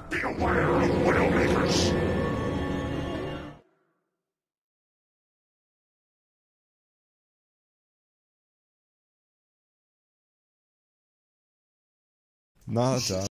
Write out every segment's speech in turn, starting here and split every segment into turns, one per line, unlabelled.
Be aware of Widowmakers!
Nada.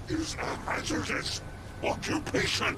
Is a hazardous occupation.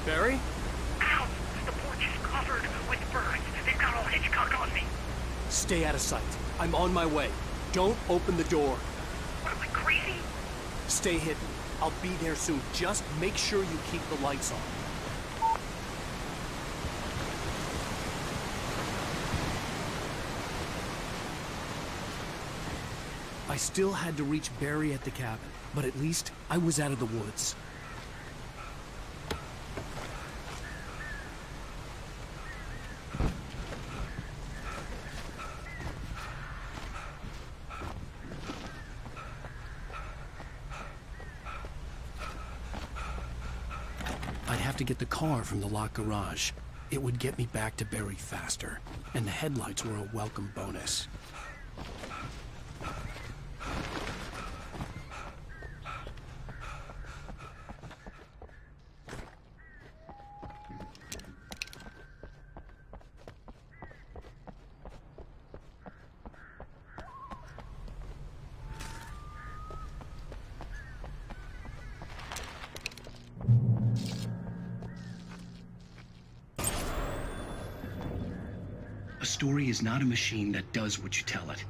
Barry?
Ow! The porch is covered with birds. They've got all Hitchcock on me.
Stay out of sight. I'm on my way. Don't open the door.
What am I, crazy?
Stay hidden. I'll be there soon. Just make sure you keep the lights on. I still had to reach Barry at the cabin, but at least I was out of the woods. I'd have have to get the car from the locked garage. It would get me back to Barry faster, and the headlights were a welcome bonus.
A story is not a machine that does what you tell it.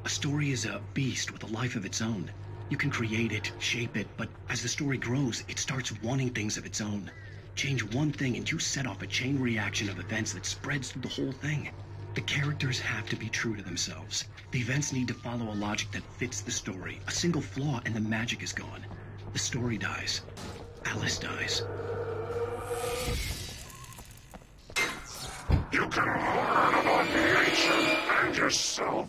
A story is a beast with a life of its own. You can create it, shape it, but as the story grows, it starts wanting things of its own. Change one thing and you set off a chain reaction of events that spreads through the whole thing. The characters have to be true to themselves. The events need to follow a logic that fits the story. A single flaw and the magic is gone. The story dies. Alice dies.
You can learn about nature and yourself.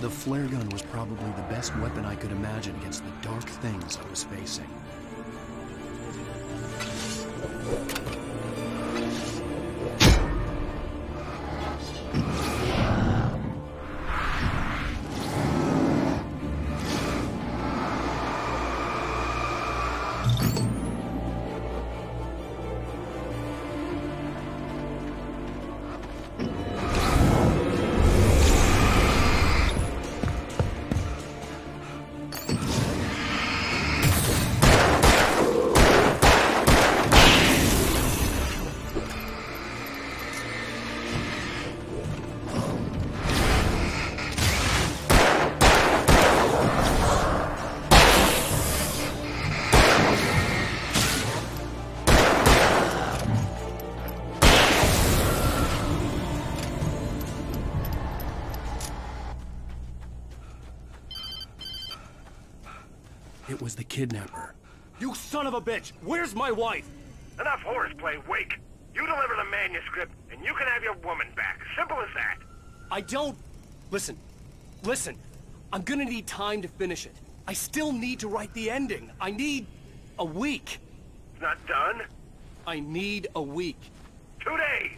The flare gun was probably the best weapon I could imagine against the dark things I was facing. It was the kidnapper.
You son of a bitch! Where's my wife?
Enough horseplay, Wake. You deliver the manuscript, and you can have your woman back. Simple as that.
I don't... Listen. Listen. I'm gonna need time to finish it. I still need to write the ending. I need... a week.
It's not done.
I need a week.
2 days.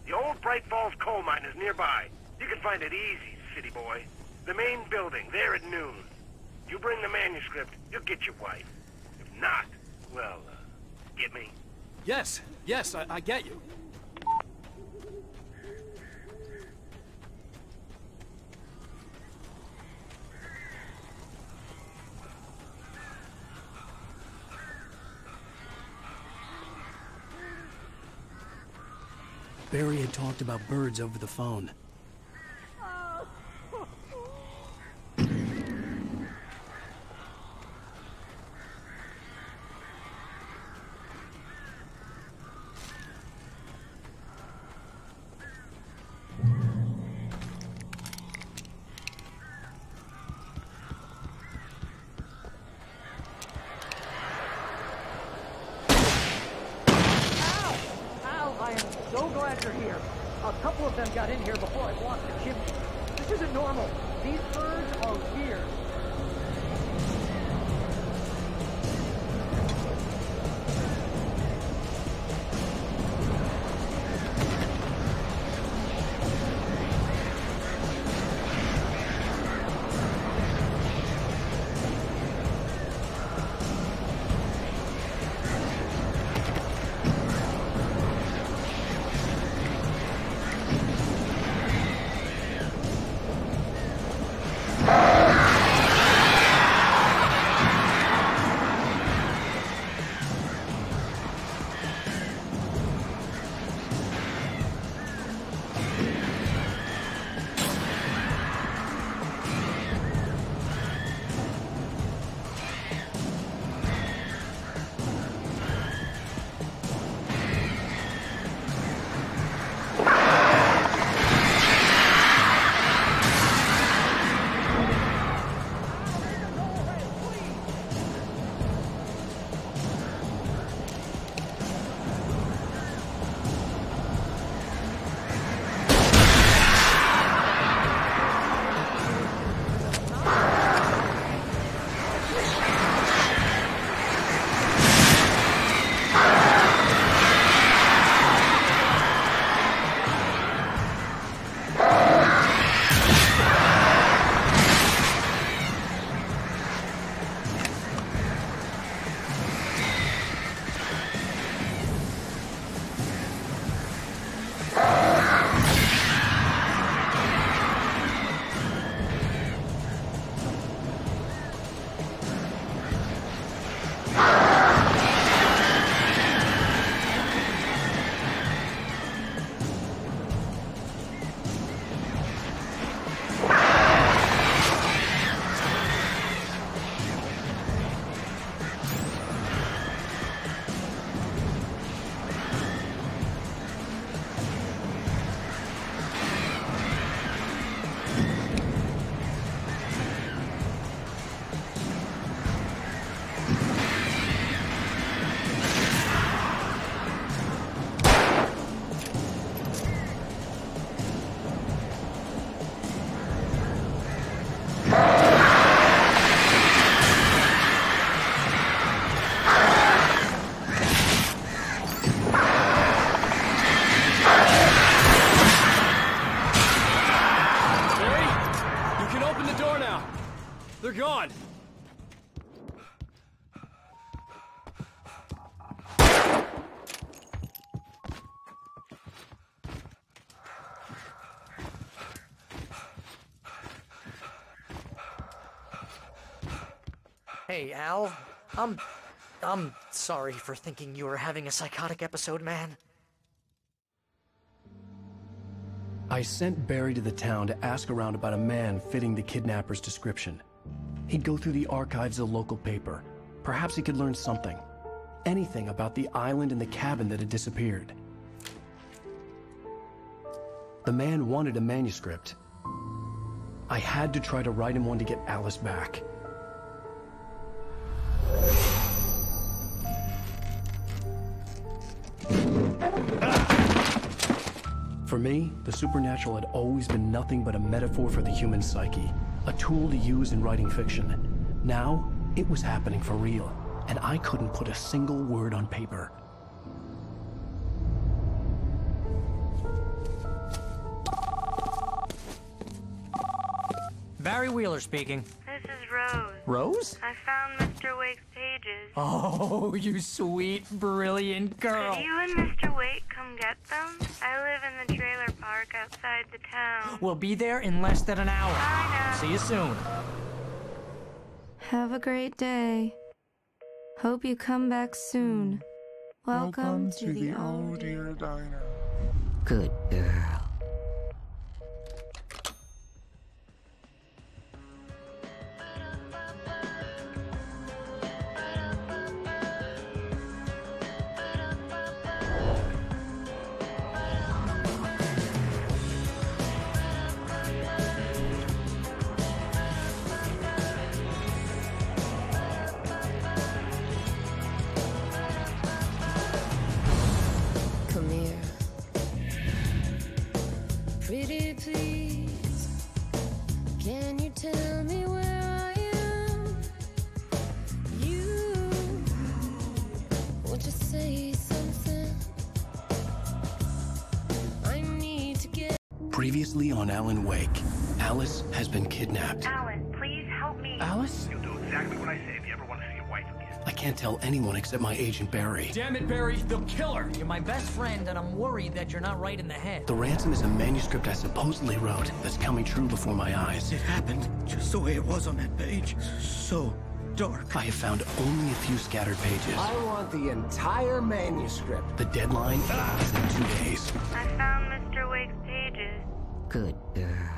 The old Bright Falls coal mine is nearby. You can find it easy, city boy. The main building, there at noon. You bring the manuscript, you'll get your wife. If not, well, get me?
Yes, I get you.
Barry had talked about birds over the phone.
So glad you're here. A couple of them got in here before I blocked the chimney. This isn't normal. These birds are weird.
Hey, Al. I'm sorry for thinking you were having a psychotic episode, man.
I sent Barry to the town to ask around about a man fitting the kidnapper's description. He'd go through the archives of the local paper. Perhaps he could learn something. Anything about the island and the cabin that had disappeared. The man wanted a manuscript. I had to try to write him one to get Alice back. For me, the supernatural had always been nothing but a metaphor for the human psyche, a tool to use in writing fiction. Now, it was happening for real, and I couldn't put a single word on paper.
Barry Wheeler speaking.
This is Rose.
Rose?
I found Mr. Wake's pages.
Oh, you sweet, brilliant girl.
Could you and Mr. Wake come get them? I live in the trailer park outside the town.
We'll be there in less than an hour.
Bye now.
See you soon.
Have a great day. Hope you come back soon. Welcome to the Oh Dear
Diner.
Good girl.
Come here. Pretty please, can you tell me where I am? You, won't you say something? I need to get...
Previously on Alan Wake, Alice has been kidnapped.
Alan, please help me.
Alice?
You'll do exactly what I say if you ever want to see your wife again.
I can't tell anyone except my agent Barry.
Damn it, Barry, they'll kill her.
You're my best friend, and I'm worried that you're not right in the head.
The ransom is a manuscript I supposedly wrote that's coming true before my eyes.
It happened just the way it was on that page. So dark.
I have found only a few scattered pages.
I want the entire manuscript.
The deadline is in 2 days.
I found Mr. Wake's pages.
Good girl.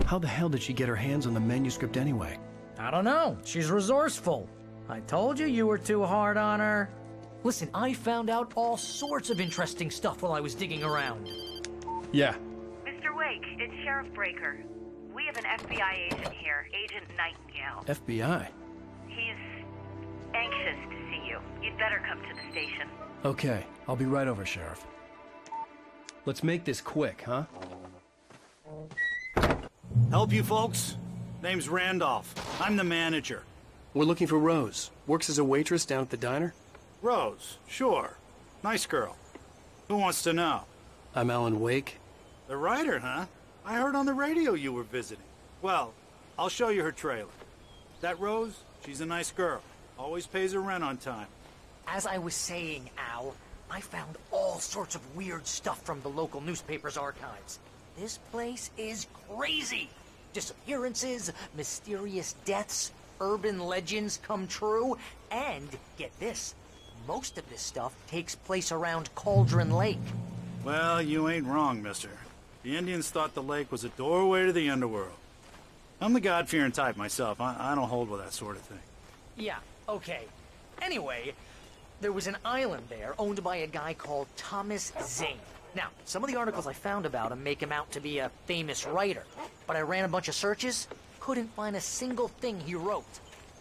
How the hell did she get her hands on the manuscript anyway?
I don't know. She's resourceful. I told you were too hard on her. Listen, I found out all sorts of interesting stuff while I was digging around.
Yeah.
Mr. Wake, it's Sheriff Breaker. We have an FBI agent here, Agent Nightingale.
FBI?
He's anxious to see you. You'd better come to the station.
Okay, I'll be right over, Sheriff. Let's make this quick, huh?
Help you folks? Name's Randolph. I'm the manager.
We're looking for Rose. Works as a waitress down at the diner.
Rose, sure. Nice girl. Who wants to know?
I'm Alan Wake.
The writer, huh? I heard on the radio you were visiting. Well, I'll show you her trailer. That Rose? She's a nice girl. Always pays her rent on time.
As I was saying, Al, I found all sorts of weird stuff from the local newspaper's archives. This place is crazy. Disappearances, mysterious deaths, urban legends come true, and, get this, most of this stuff takes place around Cauldron Lake.
Well, you ain't wrong, mister. The Indians thought the lake was a doorway to the underworld. I'm the God-fearing type myself. I don't hold with that sort of thing.
Yeah, okay. Anyway, there was an island there owned by a guy called Thomas Zane. Now, some of the articles I found about him make him out to be a famous writer, but I ran a bunch of searches, couldn't find a single thing he wrote.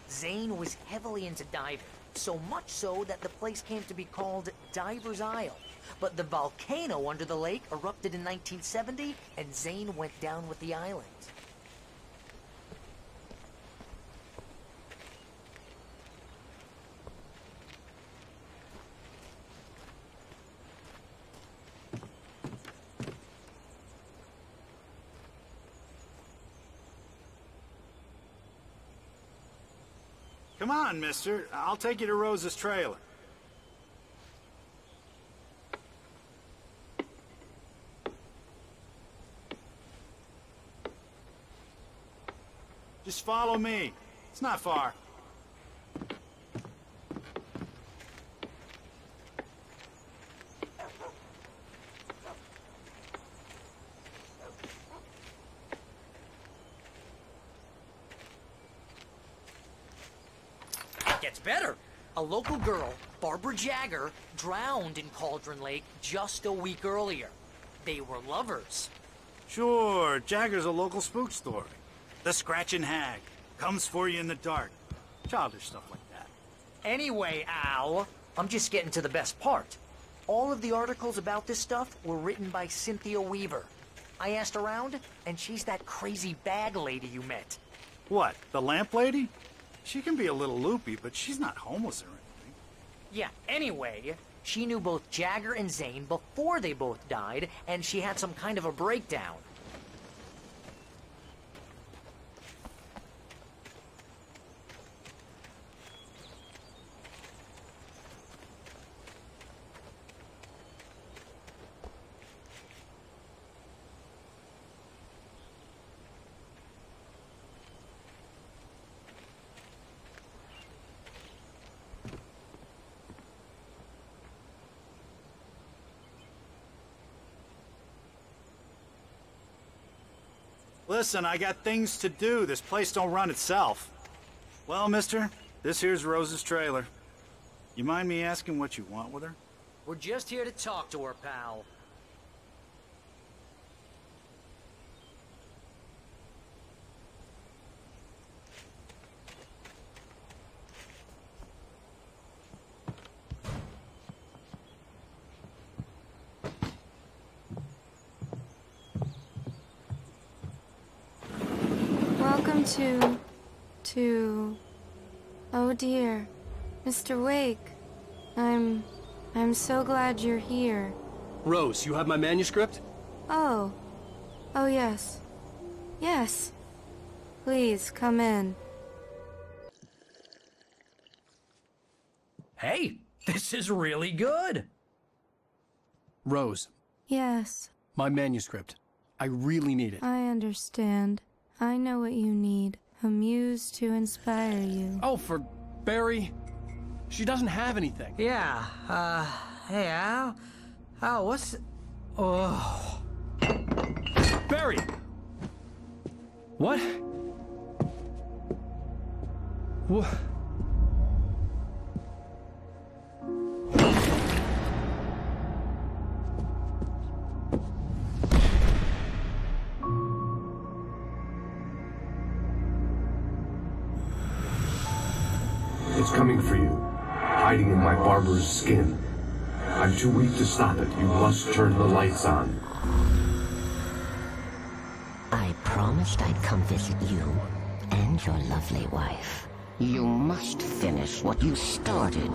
Zane was heavily into diving, so much so that the place came to be called Diver's Isle. But the volcano under the lake erupted in 1970, and Zane went down with the island.
Come on, mister. I'll take you to Rose's trailer. Just follow me. It's not far.
Gets better. A local girl, Barbara Jagger, drowned in Cauldron Lake just a week earlier. They were lovers.
Sure, Jagger's a local spook story. The Scratching Hag. Comes for you in the dark. Childish stuff like that.
Anyway, Al, I'm just getting to the best part. All of the articles about this stuff were written by Cynthia Weaver. I asked around, and she's that crazy bag lady you met.
What, the lamp lady? She can be a little loopy, but she's not homeless or anything.
Yeah, anyway, she knew both Jagger and Zane before they both died, and she had some kind of a breakdown.
Listen, I got things to do. This place don't run itself. Well, mister, this here's Rose's trailer. You mind me asking what you want with her?
We're just here to talk to her, pal.
Welcome to... Oh dear. Mr. Wake. I'm so glad you're here.
Rose, you have my manuscript?
Oh. Oh yes. Yes. Please, come in.
Hey, this is really good. Rose,
Yes,
my manuscript. I really need it.
I understand. I know what you need. A muse to inspire you.
Oh, for Barry? She doesn't have anything.
Yeah, hey, Al? Al, what's... Oh...
Barry! What? What?
It's coming for you, hiding in my barber's skin. I'm too weak to stop it. You must turn the lights on.
I promised I'd come visit you and your lovely wife. You must finish what you started.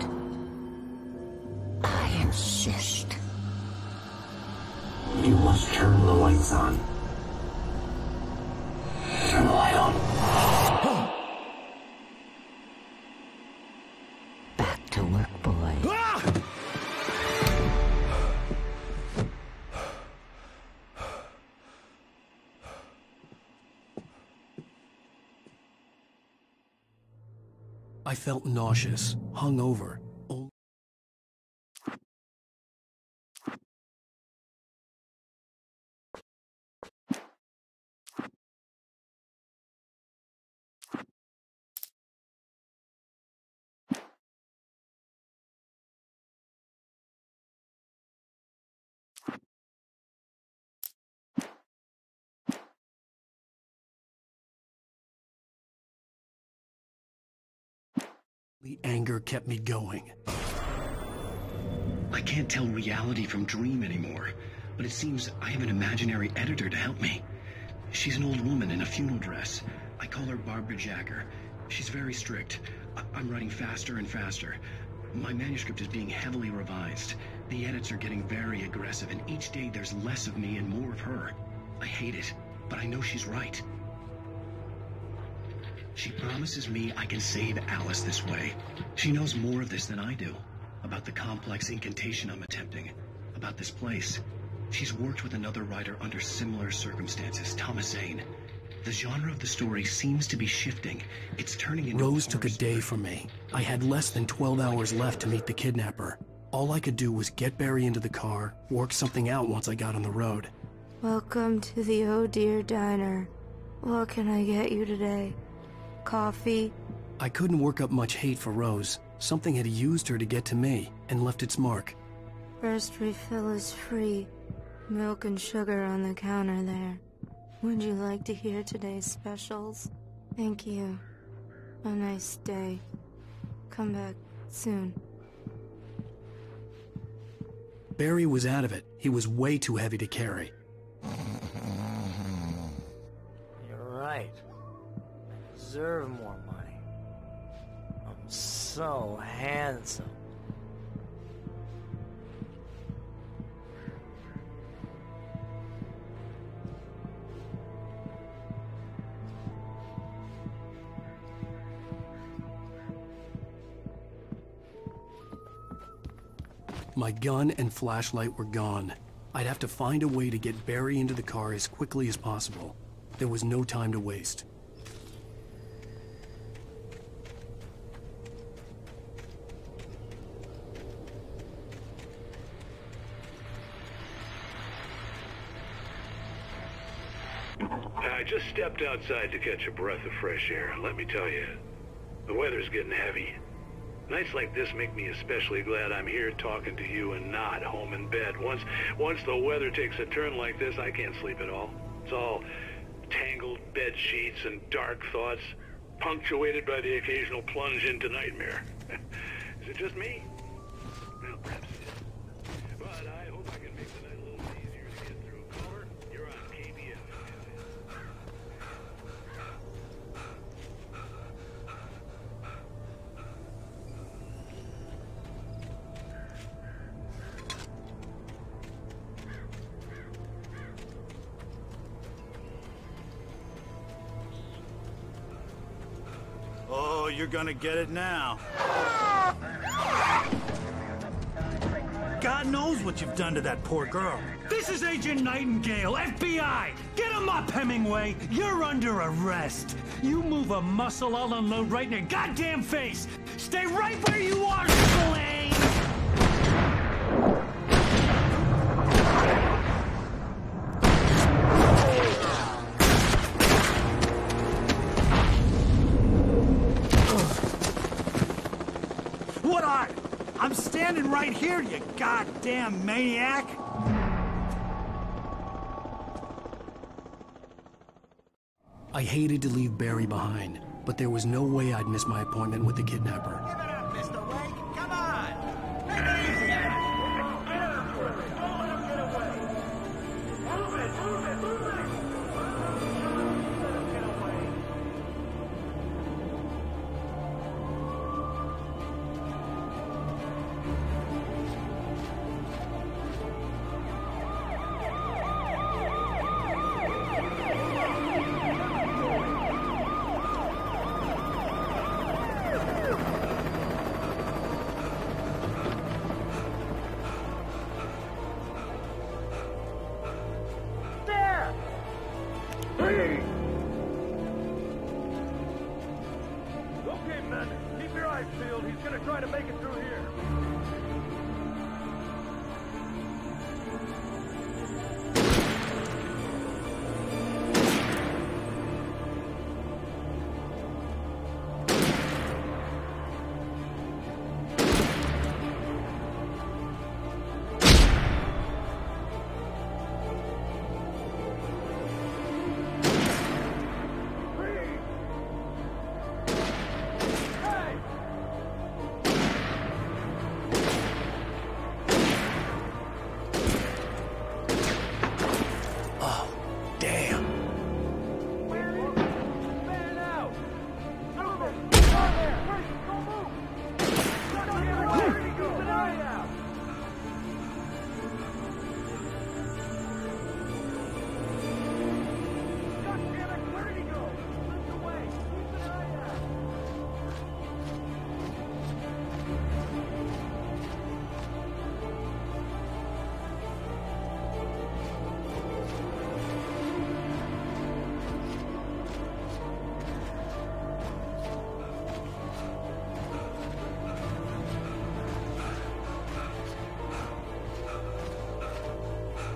I insist.
You must turn the lights on. Turn the light on.
Back to work, boy.
I felt nauseous, hungover. The anger kept me going.
I can't tell reality from dream anymore, but it seems I have an imaginary editor to help me. She's an old woman in a funeral dress. I call her Barbara Jagger. She's very strict. I'm writing faster and faster. My manuscript is being heavily revised. The edits are getting very aggressive, and each day there's less of me and more of her. I hate it, but I know she's right. She promises me I can save Alice this way. She knows more of this than I do. About the complex incantation I'm attempting. About this place. She's worked with another writer under similar circumstances, Thomas Zane. The genre of the story seems to be shifting. It's turning into
Rose took a day from me. I had less than 12 hours left to meet the kidnapper. All I could do was get Barry into the car, work something out once I got on the road.
Welcome to the Oh Dear Diner. What can I get you today? Coffee?
I couldn't work up much hate for Rose. Something had used her to get to me, and left its mark.
First refill is free. Milk and sugar on the counter there. Would you like to hear today's specials? Thank you. A nice day. Come back soon.
Barry was out of it. He was way too heavy to carry.
You're right. I deserve more money. I'm so handsome.
My gun and flashlight were gone. I'd have to find a way to get Barry into the car as quickly as possible. There was no time to waste.
I just stepped outside to catch a breath of fresh air, and let me tell you, the weather's getting heavy. Nights like this make me especially glad I'm here talking to you and not home in bed. Once the weather takes a turn like this, I can't sleep at all. It's all tangled bed sheets and dark thoughts, punctuated by the occasional plunge into nightmare. Is it just me? Well, perhaps it is. But I hope I can make the night a little easier to get through. Caller, you're on KBF.
Oh, you're gonna get it now. God knows what you've done to that poor girl.
This is Agent Nightingale, FBI! Get him up, Hemingway! You're under arrest! You move a muscle, I'll unload right in your goddamn face! Stay right where you are, Slane!
What are? I'm standing right here, you goddamn maniac!
I hated to leave Barry behind, but there was no way I'd miss my appointment with the kidnapper.
Mr. Wake, come on! Take it easy! Get up! Don't let him get away! Move it! Move it! Move it! Let him get away!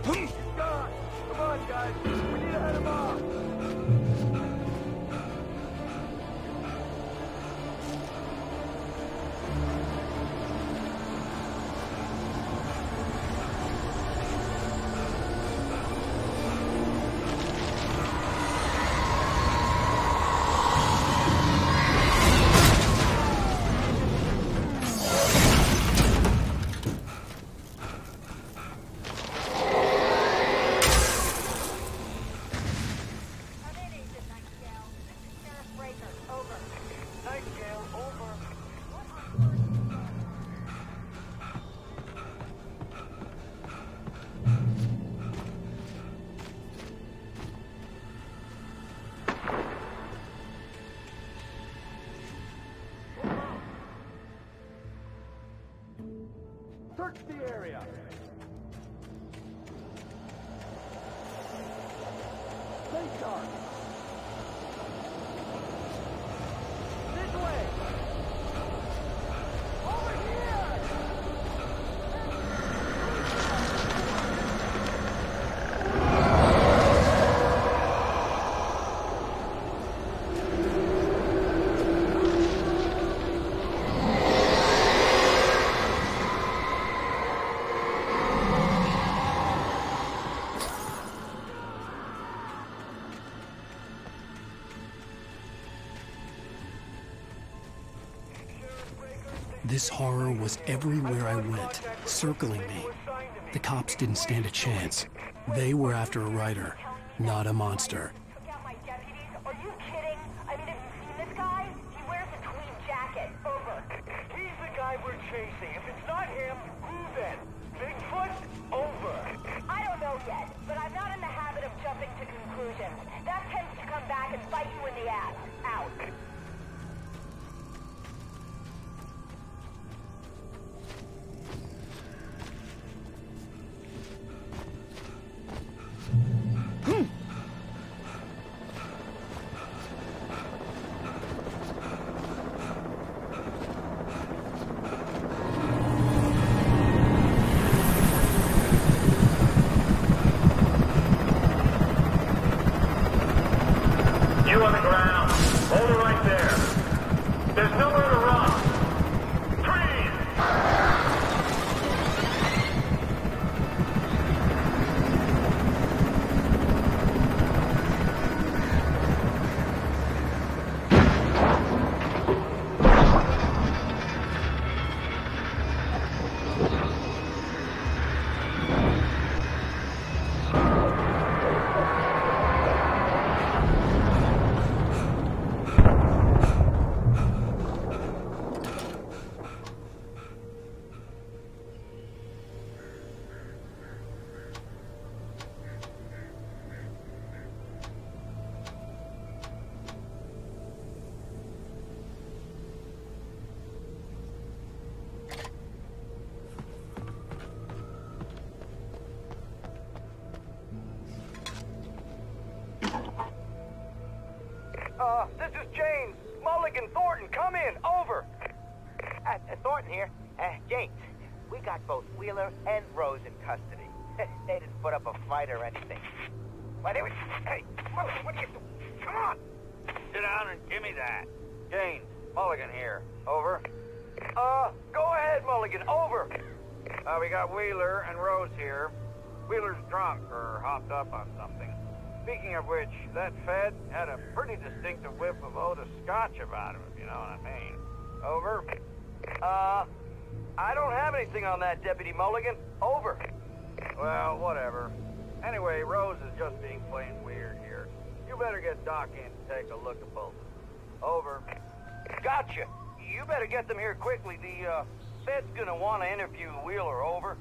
God! Come on, guys! We need to head him off! Search the area! Stay sharp! This way! Over here!
This horror was everywhere I went, circling me. The cops didn't stand a chance. They were after a writer, not a monster.
Are you kidding? I mean, have you seen this guy? He wears a tweed jacket. Over.
He's the guy we're chasing. If it's not him, who then? Bigfoot? Over.
I don't know yet, but I'm not in the habit of jumping to conclusions. That tends to come back and bite you in the ass. Out.
You on the ground. Hold it right there. There's nowhere to run. This is James. Mulligan, Thornton, come in. Over.
Thornton here. James, we got both Wheeler and Rose in custody. They didn't put up a fight or anything. Why, they were... Hey, Mulligan, what are you doing? Come on.
Sit down and give me that. James, Mulligan here. Over.
Go ahead, Mulligan. Over.
We got Wheeler and Rose here. Wheeler's drunk or hopped up on something. Speaking of which, that Fed had a pretty distinctive whiff of Otis Scotch about him, if you know what I mean. Over.
I don't have anything on that, Deputy Mulligan. Over.
Well, whatever. Anyway, Rose is just being plain weird here. You better get Doc in to take a look at both of them. Over.
Gotcha. You better get them here quickly. The, Fed's gonna want to interview Wheeler. Over.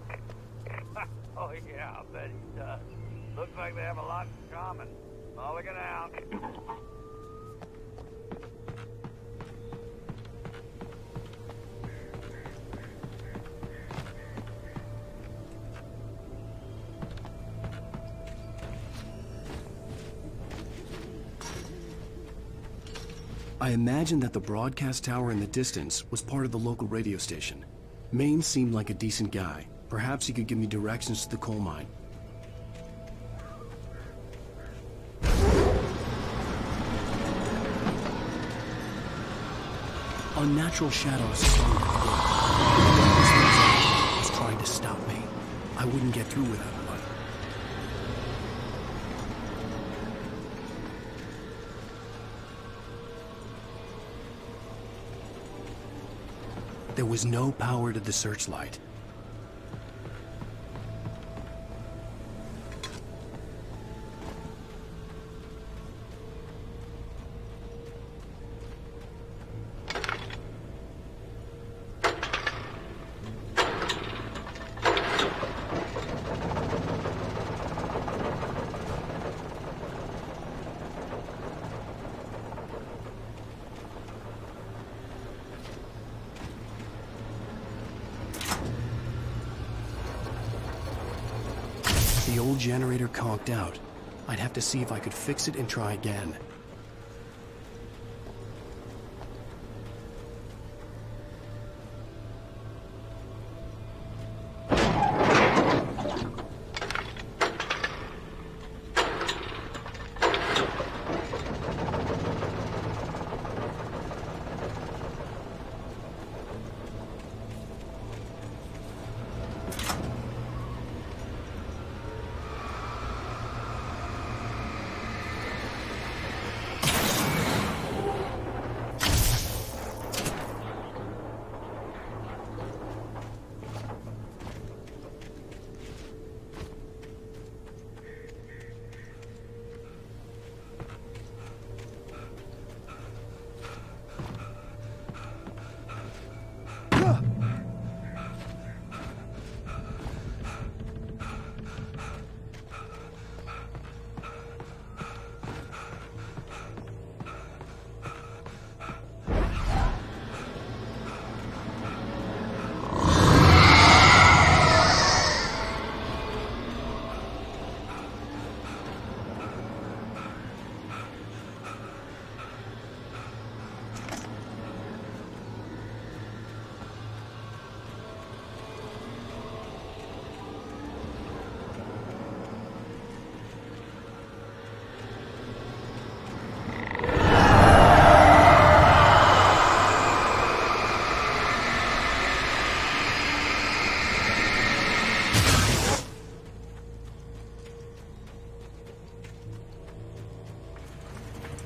Oh, yeah, I'll bet he does. Looks like they have a lot in common. Mulligan out.
I imagined that the broadcast tower in the distance was part of the local radio station. Maine seemed like a decent guy. Perhaps he could give me directions to the coal mine. unnatural shadows started to grow. This was trying to stop me. I wouldn't get through without light. There was no power to the searchlight. The old generator conked out. I'd have to see if I could fix it and try again.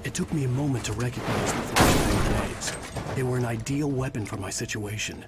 It took me a moment to recognize the flashbang grenades. They were an ideal weapon for my situation.